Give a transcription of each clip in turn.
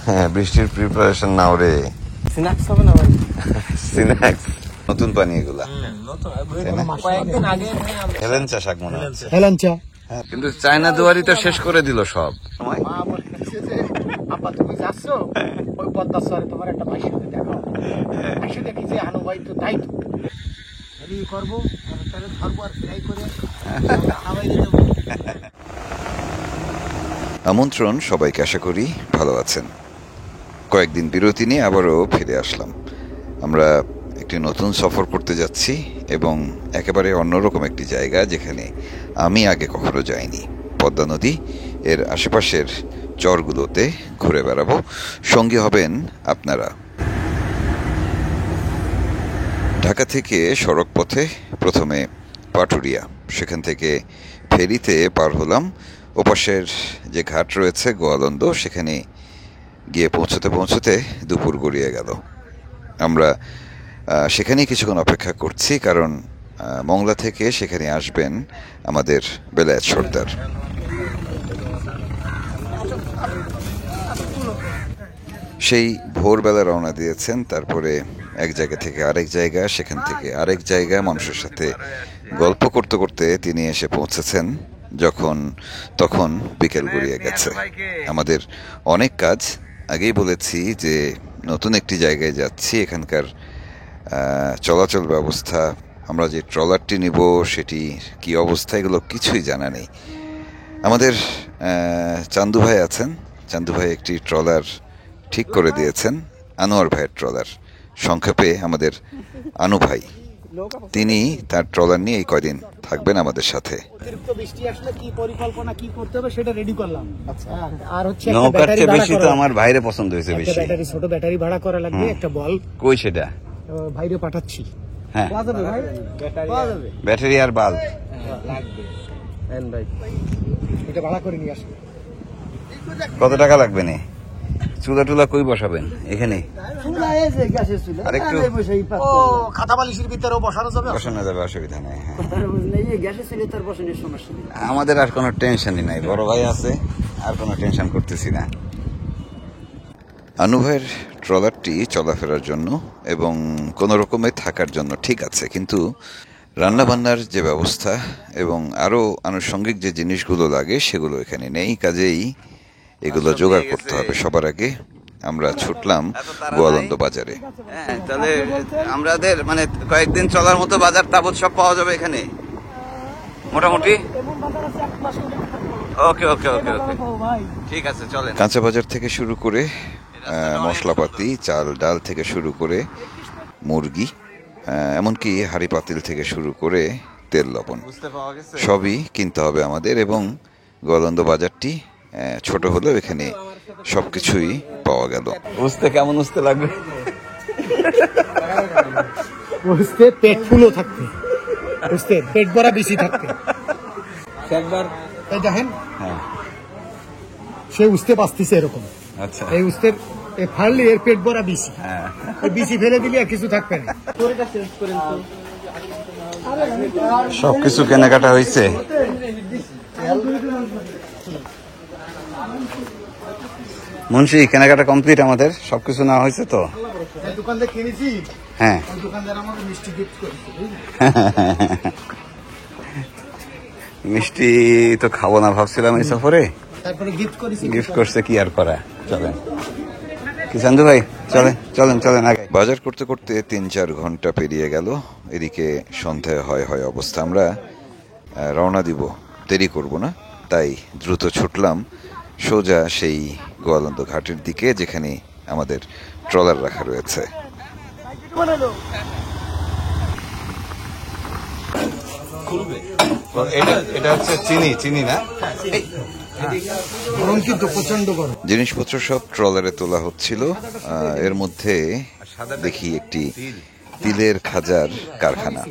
হ্যাঁ, বৃষ্টির প্রিপারেশন নাও রে। স্ন্যাক্স হবে না ভাই? স্ন্যাক্স নতুন পানি এগুলা কয়েকদিন আগে হেলেঞ্চা শাক মনে হচ্ছে। হেলেঞ্চা, কিন্তু চায়না দুয়ারি তো শেষ করে দিল সব। মা বলছে যে আপা তুমি যাচ্ছ ওই পদ্মা শহরে তোমার একটা ভাইয়ের সাথে দেখাও। এসে দেখি যে আনু ভাই তো তাই তো করবো, ধরবো আর ফ্রাই করে খাওয়াই দেবো। আমন্ত্রণ সবাইকে, আশা করি ভালো আছেন। কয়েকদিন বিরতি নিয়ে আবারও ফিরে আসলাম। আমরা একটি নতুন সফর করতে যাচ্ছি এবং একেবারে অন্যরকম একটি জায়গা যেখানে আমি আগে কখনো যাইনি। পদ্মা নদী এর আশেপাশের চরগুলোতে ঘুরে বেড়াবো, সঙ্গী হবেন আপনারা। ঢাকা থেকে সড়ক পথে প্রথমে পাটুরিয়া, সেখান থেকে ফেরিতে পার হলাম ওপাশের যে ঘাট রয়েছে গোয়ালন্দ, সেখানে গিয়ে পৌঁছতে পৌঁছতে দুপুর গড়িয়ে গেল। আমরা সেখানেই কিছুক্ষণ অপেক্ষা করছি, কারণ মংলা থেকে সেখানে আসবেন আমাদের বেলায়েত সর্দার। সেই ভোরবেলা রওনা দিয়েছেন, তারপরে এক জায়গা থেকে আরেক জায়গা, সেখান থেকে আরেক জায়গা, মানুষের সাথে গল্প করতে করতে তিনি এসে পৌঁছেছেন তখন বিকেল গড়িয়ে গেছে। আমাদের অনেক কাজ, আগেই বলেছি যে নতুন একটি জায়গায় যাচ্ছি, এখানকার চলাচল ব্যবস্থা, আমরা যে ট্রলারটি নিব সেটি কি অবস্থা, এগুলো কিছুই জানা নেই। আমাদের চান্দু ভাই আছেন, চান্দু ভাই একটি ট্রলার ঠিক করে দিয়েছেন, আনোয়ার ভাইয়ের ট্রলার, সংক্ষেপে আমাদের আনু ভাই। তিনি তার ট্রলার নিয়ে এই কয়দিন থাকবেন আমাদের সাথে। অতিরিক্ত বৃষ্টি আসলে কি পরিকল্পনা কি করতে হবে সেটা রেডি করলাম। আর হচ্ছে নৌকার চেয়ে বেশি তো আমার ভাইরে পছন্দ হয়েছে বেশি। ব্যাটারি, ছোট ব্যাটারি ভাড়া করা লাগবে, একটা বল। কই সেটা? ভাইরে পাঠাচ্ছি। হ্যাঁ, পাওয়া যাবে ভাই, পাওয়া যাবে ব্যাটারি আর বাল্ব লাগবে। হ্যাঁ ভাই, এটা ভাড়া করে নিয়ে আসবে। কত টাকা লাগবে নে? চুলা টুলা কই বসাবেন? এখানে খাতা বালিশের ভিতরেও বসানো যাবে, বসানো যাবে, অসুবিধা নেই। আমাদের আর কোনো টেনশনই নাই, বড় ভাই আছে, আর কোনো টেনশন করতেছি না। আনু ভাইয়ের ট্রলারটি চলাফেরার জন্য এবং কোনো রকমে থাকার জন্য ঠিক আছে, কিন্তু রান্নাবান্নার যে ব্যবস্থা এবং আরও আনুষঙ্গিক যে জিনিসগুলো লাগে সেগুলো এখানে নেই। কাজেই এগুলো জোগাড় করতে হবে। সবার আগে আমরা ছুটলাম গোয়ালন্দ বাজারে। তাহলে আমাদের মানে কয়েকদিন চলার মতো বাজার তাবৎ সব পাওয়া যাবে এখানে মোটামুটি। ওকে ওকে ওকে ওকে, ঠিক আছে, চলেন। কাঁচা বাজার থেকে শুরু করে মশলাপাতি, চাল ডাল থেকে শুরু করে মুরগি, এমনকি হাঁড়ি পাতিল থেকে শুরু করে তেল লবণ সবই কিনতে হবে আমাদের। এবং গোয়ালন্দ বাজারটি ছোট হলেও এখানে সবকিছুই পাওয়া গেল। বুঝতে কেমন বুঝতে লাগবে? বুঝতে পেট ফুলও থাকবে, বুঝতে পেট ভরা বেশি থাকবে। একবার এই দেখেন, হ্যাঁ, সে বুঝতে পারতেছে এরকম। আচ্ছা, এই বুঝতে ফাড়লে এর পেট ভরা বেশি, বেশি ফেলে দিলে আর কিছু থাকবে না। সবকিছু কেনাকাটা হয়েছে। মুন্সি, কেনাকাটা কমপ্লিট আমাদের, সবকিছু নেওয়া হয়েছে তো? দোকান থেকে কিনেছি। হ্যাঁ, দোকানদার আমাকে মিষ্টি গিফট করেছে। মিষ্টি তো খাবো না ভাবছিলাম এই সফরে, তারপরে গিফট করেছি। গিফট করছে, কি আর করা। চলেন কি চান্দু ভাই, চলেন চলেন চলেন আগে। বাজার করতে করতে ৩-৪ ঘন্টা পেরিয়ে গেল। এদিকে সন্ধ্যা হয় অবস্থা। আমরা রওনা দিব, দেরি করব না, তাই দ্রুত ছুটলাম সোজা সেই গোয়ালন্দ ঘাটের দিকে, যেখানে আমাদের ট্রলার রাখা রয়েছে। এটা হচ্ছে চিনি না? জিনিসপত্র সব ট্রলারে তোলা হচ্ছিল। এর মধ্যে দেখি একটি তিলের খাজার কারখানা।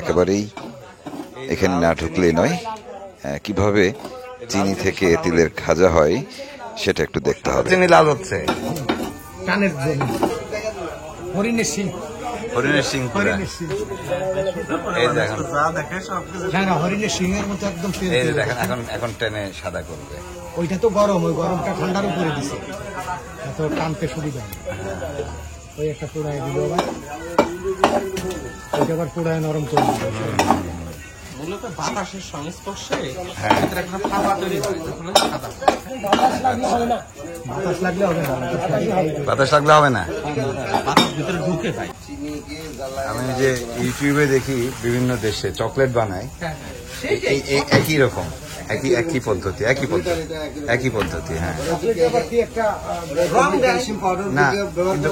একেবারেই এখানে না ঢুকলেই নয়। কিভাবে চিনি থেকে তিলের খাজা হয় সেটা একটু দেখতে হবে। চিনি লাল হচ্ছে, কানের জন্য হরিণের শিং, হরিণের শিং। এই দেখেন, হ্যাঁ না, হরিণের সিংহের মতো একদম তেল এই যে তেল। দেখেন এখন এখন টেনে সাদা করবে। ওইটা তো গরম, ওই গরমটা ঠান্ডার উপরে দিছে, এত টানতে সুবিধা নেই। ওই একটা পোড়ায় দিল আবার, ওইটা আবার পোড়ায় নরম করে দিল। মূলত বাতাসের সংস্পর্শে হ্যাঁ। ভিতরে একটা ফাঁপা তৈরি হয়, তখন ওই সাদা। বাতাস লাগলে হবে না, বাতাস লাগলে হবে না। বাতাস ভিতরে ঢুকে যায়। আমি যে ইউটিউবে দেখি বিভিন্ন দেশে চকলেট বানায়, একই রকম, একই পদ্ধতি, একই পদ্ধতি। হ্যাঁ, না কিন্তু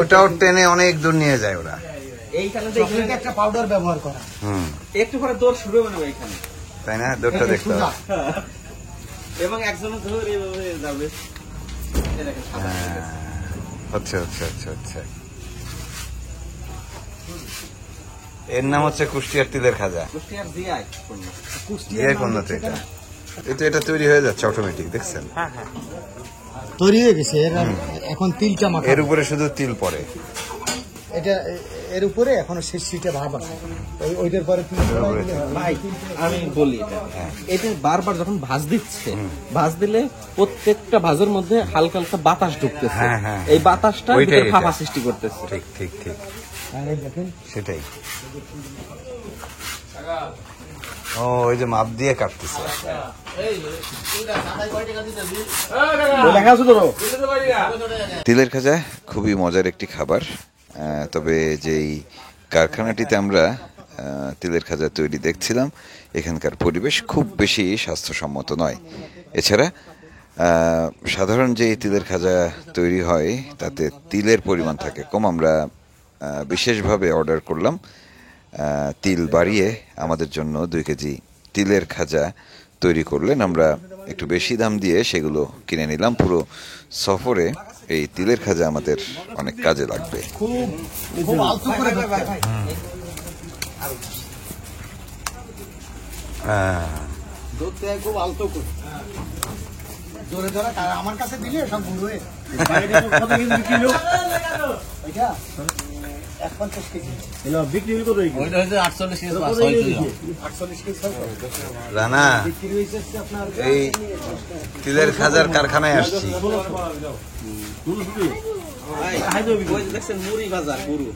ওটাও টেনে অনেক দূর নিয়ে যায় ওরা। এইখানে চকলেটে একটা পাউডার ব্যবহার করা। একটু পরে দৌড় শুরু হবে না এখানে, তাই না? দূরটা দেখতে হবে। এবং একজনের ধরে এভাবে যাবে। এই দেখেন, সাদা হয়ে গেছে। আচ্ছা। এর নাম হচ্ছে কুষ্টিয়ার তিলের খাজা। কুষ্টিয়ার জিআই পণ্যতে এটা তৈরি হয়ে যাচ্ছে অটোমেটিক, দেখছেন? তৈরি হয়ে গেছে, এখন তিলটা মাখা। এর উপরে শুধু তিল পড়ে। এটা এর উপরে এখনো শেষ সিটে ভাব আছে, ওইটার পরে তিল পড়াই দিলে হয়। ভাই আমি বলি এটা বারবার যখন ভাঁজ দিচ্ছে, ভাঁজ দিলে প্রত্যেকটা ভাঁজের মধ্যে হালকা হালকা বাতাস ঢুকতেছে। হ্যাঁ। এই বাতাসটা ওইটাই ভিতরে এটা। ফাঁপা সৃষ্টি করতেছে। ঠিক আর এই দেখেন, সেটাই। ও ওই যে মাপ দিয়ে কাটতেছে। তিলের খাজা খুবই মজার একটি খাবার, তবে যেই কারখানাটিতে আমরা তিলের খাজা তৈরি দেখছিলাম, এখানকার পরিবেশ খুব বেশি স্বাস্থ্যসম্মত নয়। এছাড়া সাধারণ যে তিলের খাজা তৈরি হয় তাতে তিলের পরিমাণ থাকে কম। আমরা বিশেষভাবে অর্ডার করলাম তিল বাড়িয়ে আমাদের জন্য 2 কেজি তিলের খাজা তৈরি করলেন। আমরা একটু বেশি দাম দিয়ে সেগুলো কিনে নিলাম। পুরো সফরে এই তিলের খাজা আমাদের অনেক কাজে লাগবে। খুব আলতো করে ধরতে হয়। ধরতে হয় খুব আলতো করে, জোরে ধরে। আর আমার কাছে দিলে সব ঘুরে। কত কেজি কিলো? ওইটা 150 কেজি। বিক্রি হলো কত? ওইটা হচ্ছে 48 কেজি, 48 কেজি রানা, বিক্রি হয়েছে আপনার। এই তিলের খাজার কারখানায় আসছি। ওই যে দেখছেন মুড়ি বাজার পুরো।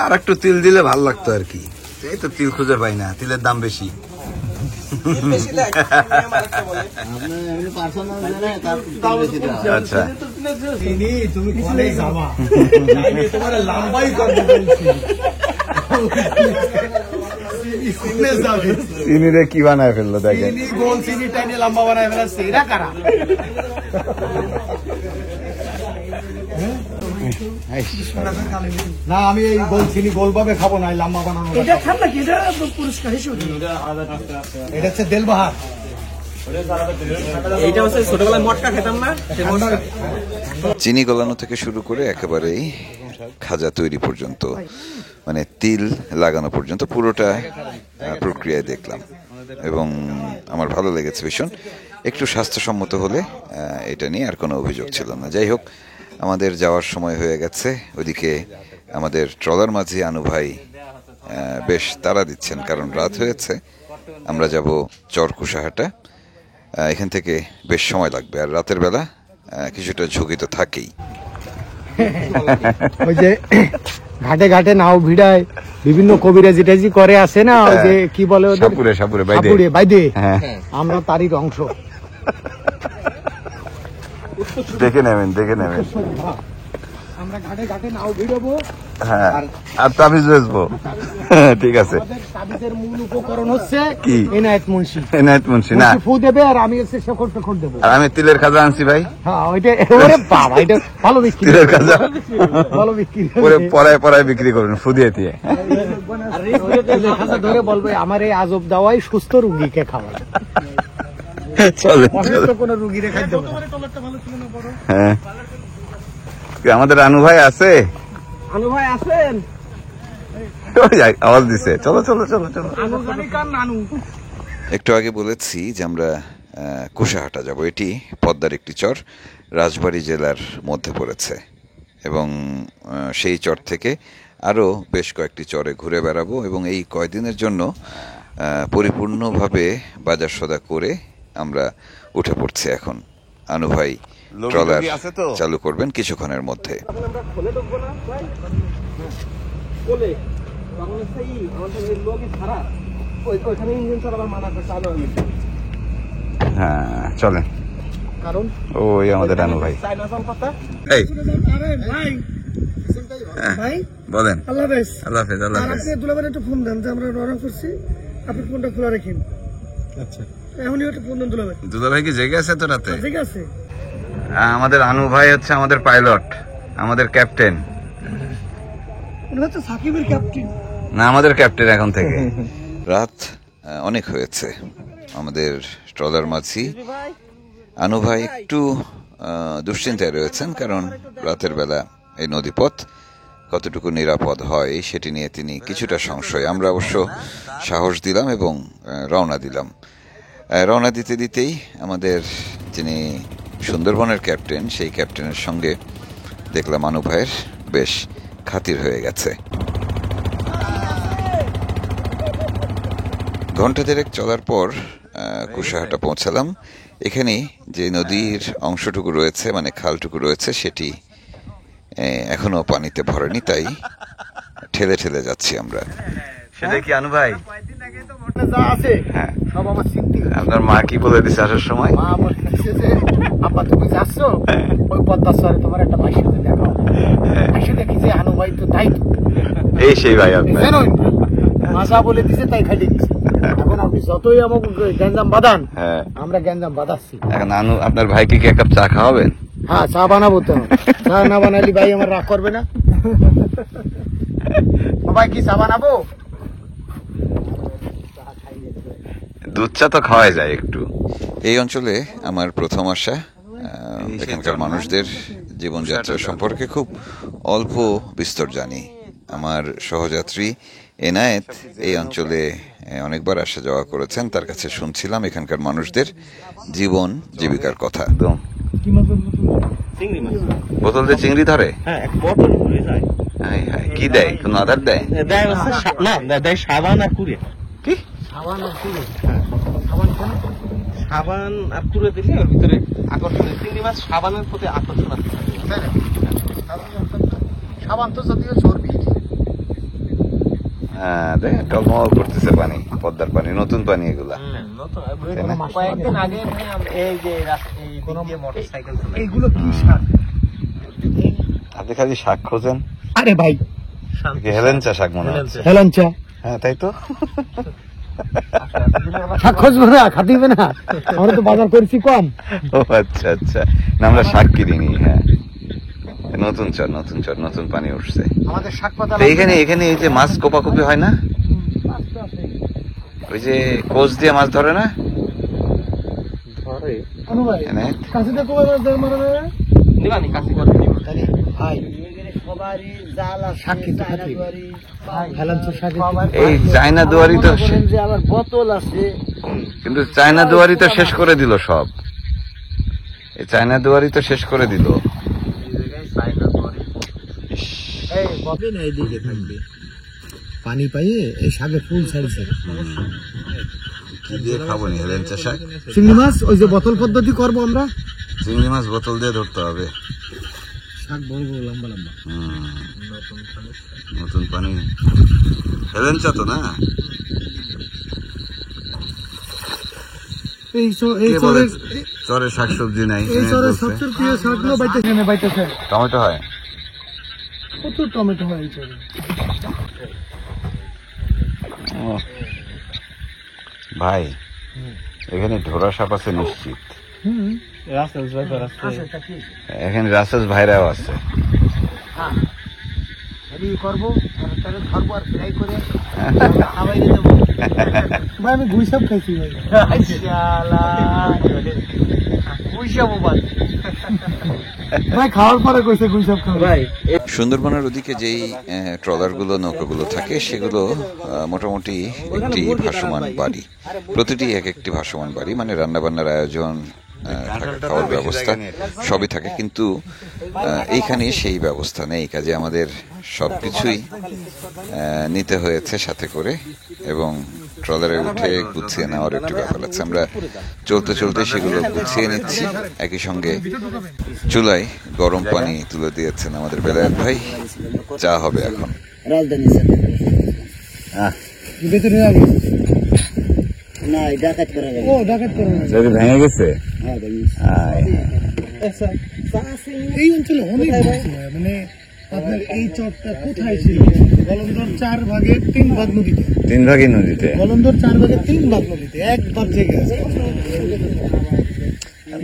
আর একটু তিল দিলে ভালো লাগতো আর কি। এই তো তিল খুঁজে পাই না, তিলের দাম বেশি। আচ্ছা, তুমি কলেজ যাবা, তোমার লম্বাই করবো বলছি। চিনিরে কি বানায় ফেললো দেখেন। চিনি গোল চিনি টাইনে লম্বা বানায় ফেলাচ্ছে, এরা কারা? না, আমি এই গোল চিনি গোল ভাবে খাবো না, লম্বা বানানো। এটা খাবো কি? এটা পুরস্কার হিসেবে এটা হচ্ছে দেলবাহার। এইটা হচ্ছে ছোটবেলায় মটকা খেতাম না, চিনি গলানো থেকে শুরু করে একেবারেই খাজা তৈরি পর্যন্ত, মানে তিল লাগানো পর্যন্ত পুরোটা প্রক্রিয়ায় দেখলাম এবং আমার ভালো লেগেছে ভীষণ। একটু স্বাস্থ্যসম্মত হলে এটা নিয়ে আর কোনো অভিযোগ ছিল না। যাই হোক, আমাদের যাওয়ার সময় হয়ে গেছে। ওইদিকে আমাদের ট্রলার মাঝি আনু ভাই বেশ তাড়া দিচ্ছেন, কারণ রাত হয়েছে। আমরা যাব চরকুশাহাটা, এখান থেকে বেশ সময় লাগবে, আর রাতের বেলা কিছুটা ঝুঁকি তো থাকেই। ওই যে ঘাটে ঘাটে নাও ভিড়ায়, বিভিন্ন কবিরাজি টাজি করে আসে না, ওই যে কি বলে ওদের, সাপুরে বাইদে। হ্যাঁ, আমরা তারই অংশ। দেখে নেবেন। আমরা ঘাটে ঘাটে নাও ভিড়াবো, হ্যাঁ, আর তাবিজ বেচবো। ঠিক আছে। আমাদের তাবিজের মূল উপকরণ হচ্ছে কি? এনায়েত মুন্সি। এনায়েত মুন্সি না, ফু দেবে আর আমি হচ্ছে শেখর টেখর দেবো। আর আমি তিলের খাজা আনছি ভাই। হ্যাঁ, ওইটা ওরে বাবা, এটা ভালো বিক্রি, তিলের খাজা ভালো বিক্রি। পরায় বিক্রি করুন ফুদিয়ে দিয়ে। ধরে বলবে আমার এই আজব দাওয়াই সুস্থ রুগীকে খাওয়ায়, চলে অসুস্থ কোনো রুগীরে খাদ্য। হ্যাঁ, আমাদের আনু ভাই আছে? আনু ভাই আছেন? আওয়াজ দিছে, চলো। আনু জানি কার নানু। একটু আগে বলেছি যে আমরা কুশাহাটা যাব। এটি পদ্মার একটি চর, রাজবাড়ী জেলার মধ্যে পড়েছে এবং সেই চর থেকে আরও বেশ কয়েকটি চরে ঘুরে বেড়াবো এবং এই কয়দিনের জন্য পরিপূর্ণভাবে বাজার সদা করে আমরা উঠে পড়ছি এখন। আনু ভাই ট্রলার চালু করবেন কিছুক্ষণের মধ্যে। হ্যাঁ চলেন, কারণ ওই আমাদের রানু ভাই। এই ভাই বলেন। আল্লাহ হাফেজ। আল্লাহ হাফেজ। আল্লাহ আর হাফেজ। আপনি দুলাভাই একটু ফোন দেন যে আমরা রওনা করছি, আপনি ফোনটা খোলা রাখেন। আচ্ছা, এখনই একটা ফোন দেন দুলাভাই। দুলা ভাই কি জেগে আছে তো রাতে? ঠিক আছে। আমাদের আনু ভাই হচ্ছে আমাদের পাইলট, আমাদের ক্যাপ্টেন। উনি হচ্ছে সাকিবের ক্যাপ্টেন। না, আমাদের ক্যাপ্টেন এখন থেকে। রাত অনেক হয়েছে। আমাদের ট্রলার মাঝি আনু ভাই একটু দুশ্চিন্তায় রয়েছেন, কারণ রাতের বেলা এই নদীপথ কতটুকু নিরাপদ হয় সেটি নিয়ে তিনি কিছুটা সংশয়। আমরা অবশ্য সাহস দিলাম এবং রওনা দিলাম। রওনা দিতে দিতেই আমাদের যিনি সুন্দরবনের ক্যাপ্টেন, সেই ক্যাপ্টেনের সঙ্গে দেখলাম আনু ভাইয়ের বেশ খাতির হয়ে গেছে। ঘন্টা দেড়েক চলার পর কুশাহাটা পৌঁছালাম। এখানে যে নদীর অংশটুকু রয়েছে, মানে খালটুকু রয়েছে, সেটি এখনো পানিতে ভরেনি, তাই ঠেলে ঠেলে যাচ্ছি আমরা। সেটা কি আনু ভাই? যা আছে হ্যাঁ। সব আমার স্মৃতি। আপনার মা কি বলে দিছে আসার সময়? মা বলতেছে যে আব্বা তুমি যাচ্ছ, ওই পদ্মার চরে তোমার একটা ভাইয়ের সাথে দেখো। এসে দেখি যে আনু ভাই তো তাই তো এই সেই ভাই আপনার। জানোই মা যা বলে দিছে তাই খাইতে দিছে। এখন আপনি যতই আমাকে গ্যাঞ্জাম বাঁধান, হ্যাঁ। আমরা গ্যাঞ্জাম বাঁধাচ্ছি। এখন আনু আপনার ভাইকে কি এক কাপ চা খাওয়াবেন? হ্যাঁ, চা বানাবো তো। চা না বানালি ভাই আমার রাগ করবে না। ভাই কি চা বানাবো? দুধ চা তো খাওয়াই যায় একটু। এই অঞ্চলে আমার প্রথম আসা। এখানকার মানুষদের জীবনযাত্রা সম্পর্কে খুব অল্প বিস্তর জানি। আমার সহযাত্রী এনায়েত এই অঞ্চলে অনেকবার আসা যাওয়া করেছেন, তার কাছে শুনছিলাম এখানকার মানুষদের জীবন জীবিকার কথা। একদম। চিংড়ি মাছ। বোতল দিয়ে চিংড়ি ধরে? হ্যাঁ, এক বটল ঘুরে যায়। হাই হাই, কি দেয়? কোনো আধার দেয়? দেয় হচ্ছে না, দেয় সাবান আর কুড়ে। কি সাবান আর কুড়ে? সাবান কেন? সাবান আর কুড়ে দিলে ওর ভিতরে আকর্ষণ। চিংড়ি মাছ সাবানের প্রতি আকর্ষণ আছে। তাই না? সাবান তো যদিও চর্বি। হ্যাঁ, টলমল করতেছে পানি, পদ্মার পানি, নতুন পানি এগুলা। তাই না? কয়েকদিন আগে এই যে মোটরসাইকেল এইগুলো কি শাক? আপনি খালি শাক খোঁজেন? আরে ভাই, হেলেঞ্চা শাক মনে হচ্ছে। হেলাঞ্চা হ্যাঁ তাই তো। শাক খুঁজবো না, খাতিবে না। আমরা তো বাজার করেছি কম। ও আচ্ছা আচ্ছা, না আমরা শাক কিনিনি। হ্যাঁ, নতুন চর, নতুন চর, নতুন পানি উঠছে। আমাদের শাক পাতা তো এখানে এই যে মাছ কোপাকুপি হয় না? ওই যে কোচ দিয়ে মাছ ধরে না? ধরে আনু ভাই, এনে? কাছে তো কবে মাছ মারা যাবে? নিবানি কাছে করে ভাই শাক কিন্তু খাতি। হেলাঞ্চা শাক এই চায়না দুয়ারি তো যে আবার বোতল আছে। কিন্তু চায়না দুয়ারি তো শেষ করে দিল সব। এই চায়না দুয়ারি তো শেষ করে দিল। এই ববে না এইদিকে থাকবে। পানি পাইয়ে এই শাকে ফুল ছাড়ছে। কি দিয়ে খাবো নি হেলেঞ্চা শাক? চিংড়ি মাছ ওই যে বোতল পদ্ধতি করবো আমরা। চিংড়ি মাছ বোতল দিয়ে ধরতে হবে। শাক বড় বড় লম্বা লম্বা। নতুন পানি, হেলেঞ্চা তো না? এই কে বলে চরে শাকসবজি নাই? সবচেয়ে প্রিয় শাকগুলো বাইতেছে। টমেটো হয়? প্রচুর টমেটো হয় এই চরে। ভাই, এখানে ঢোরা সাপ আছে নিশ্চিত। এখানে রাসেল ভাইরাও আছে। করবো ধরবো আর ফ্রাই করে খাওয়াই দেবো। ভাই আমি গুই সাপ খাইছি ভাই। ভাই খাওয়ার পরে কইছে গুই সাপ খাওয়া। ভাই সুন্দরবনের ওদিকে যেই ট্রলারগুলো, নৌকাগুলো থাকে, সেগুলো মোটামুটি একটি ভাসমান বাড়ি। প্রতিটি এক একটি ভাসমান বাড়ি, মানে রান্নাবান্নার আয়োজন থাকা খাওয়ার ব্যবস্থা সবই থাকে, কিন্তু এইখানে সেই ব্যবস্থা নেই। কাজে আমাদের সবকিছুই নিতে হয়েছে সাথে করে, এবং ট্রলারে উঠে গুছিয়ে নেওয়ার একটু ব্যাপার আছে। আমরা চলতে চলতে সেগুলো গুছিয়ে নিচ্ছি। একই সঙ্গে চুলায় গরম পানি তুলে দিয়েছেন আমাদের বেলায়েত ভাই। চা হবে এখন। ভেতরে যাবে না ডাকাত করা যাবে ও ডাকাত করো না। যদি ভেঙে গেছে হ্যাঁ ভাই আচ্ছা, এই অঞ্চলে অনেক কিছু হয়। মানে আপনার এই চরটা কোথায় ছিল? গলন্দর 4 ভাগের 3 ভাগ নদীতে। 3 ভাগই নদীতে। গলন্দর 4 ভাগের 3 ভাগ নদীতে, একবার জেগে আছে।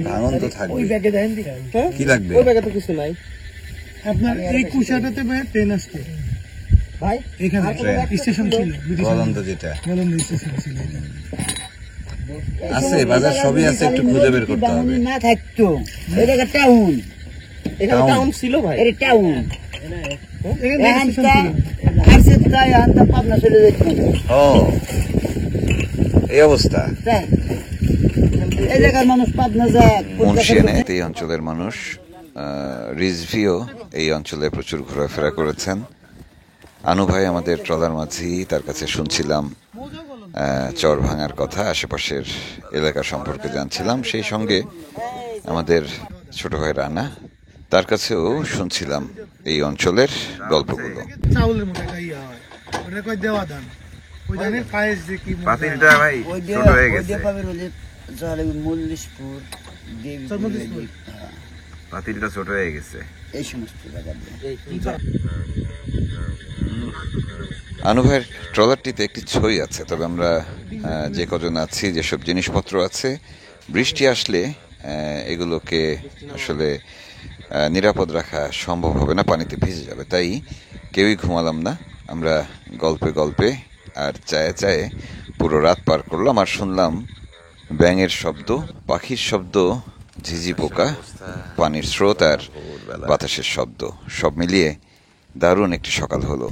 ভাঙন তো থাকবে। ওই ব্যাগে দেন দিকে কি লাগবে? ওই জায়গায় তো কিছু নাই আপনার এই কুশাটাতে ভাই ট্রেন আসতো ভাই। এখানে স্টেশন ছিল, গলন্দ যেটা গলন্দ স্টেশন ছিল এখানে। আছে, বাজার সবই আছে, একটু খুঁজে বের করতে হবে। না থাকতো এই জায়গা টাউন, এখানে টাউন ছিল ভাই। এটা টাউন এখানে স্টেশন ছিল। আসে তাই আনতে পাবনা চলে যেত ও, এই অবস্থা। তাই এই জায়গার মানুষ পাবনা যায় মুন্সিয়ানে এই অঞ্চলের মানুষ, রিজভিও এই অঞ্চলে প্রচুর ঘোরাফেরা করেছেন। আনু ভাই আমাদের ট্রলার মাঝি, তার কাছে শুনছিলাম চর ভাঙার কথা, আশেপাশের এলাকা সম্পর্কে জানছিলাম। সেই সঙ্গে আমাদের ছোট ভাই রানা, তার কাছেও শুনছিলাম এই অঞ্চলের গল্পগুলো। চাউলের মতো একটা ইয়ে হয়, ওটা কয় দেওয়া ধান। ওই ধানের পায়েস যে কি মজা। পাতিলটা ভাই ছোট হয়ে গেছে। মল্লিশপুর চরমল্লিশপুর। পাতিলটা ছোট হয়ে গেছে। এই সমস্ত জায়গা আনু ভাইয়ের ট্রলারটিতে একটি ছই আছে, তবে আমরা যে কজন আছি, যেসব জিনিসপত্র আছে, বৃষ্টি আসলে এগুলোকে আসলে নিরাপদ রাখা সম্ভব হবে না, পানিতে ভিজে যাবে। তাই কেউই ঘুমালাম না, আমরা গল্পে গল্পে আর চায়ে চায়ে পুরো রাত পার করলাম। আর শুনলাম ব্যাঙের শব্দ, পাখির শব্দ, ঝিঝি পোকা, পানির স্রোত আর বাতাসের শব্দ, সব মিলিয়ে দারুণ একটি সকাল হলো।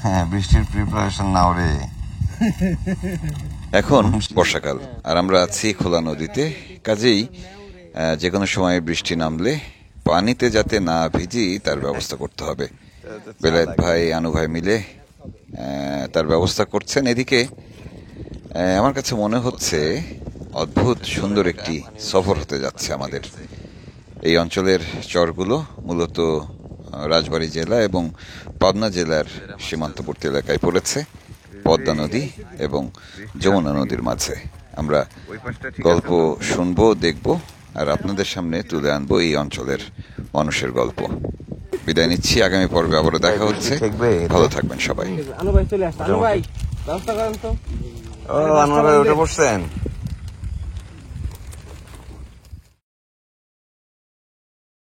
হ্যাঁ, বৃষ্টির প্রিপারেশন নাও রে। এখন বর্ষাকাল আর আমরা আছি খোলা নদীতে, কাজেই যে কোনো সময় বৃষ্টি নামলে পানিতে যাতে না ভিজি তার ব্যবস্থা করতে হবে। বেলায়েত ভাই, আনু ভাই মিলে তার ব্যবস্থা করছেন। এদিকে আমার কাছে মনে হচ্ছে অদ্ভুত সুন্দর একটি সফর হতে যাচ্ছে আমাদের। এই অঞ্চলের চরগুলো মূলত রাজবাড়ী জেলা এবং পাবনা জেলার সীমান্তবর্তী এলাকায় পড়েছে, পদ্মা নদী এবং যমুনা নদীর মাঝে। আমরা গল্প শুনবো, দেখবো, আর আপনাদের সামনে তুলে আনবো এই অঞ্চলের মানুষের গল্প। বিদায় নিচ্ছি, আগামী পর্বে আবারও দেখা হচ্ছে। ভালো থাকবেন সবাই। আনু ভাই চলে আসছে। আনু ভাই ব্যবস্থা করেন তো। ও, আনোয়ার ভাই উঠে পড়ছেন।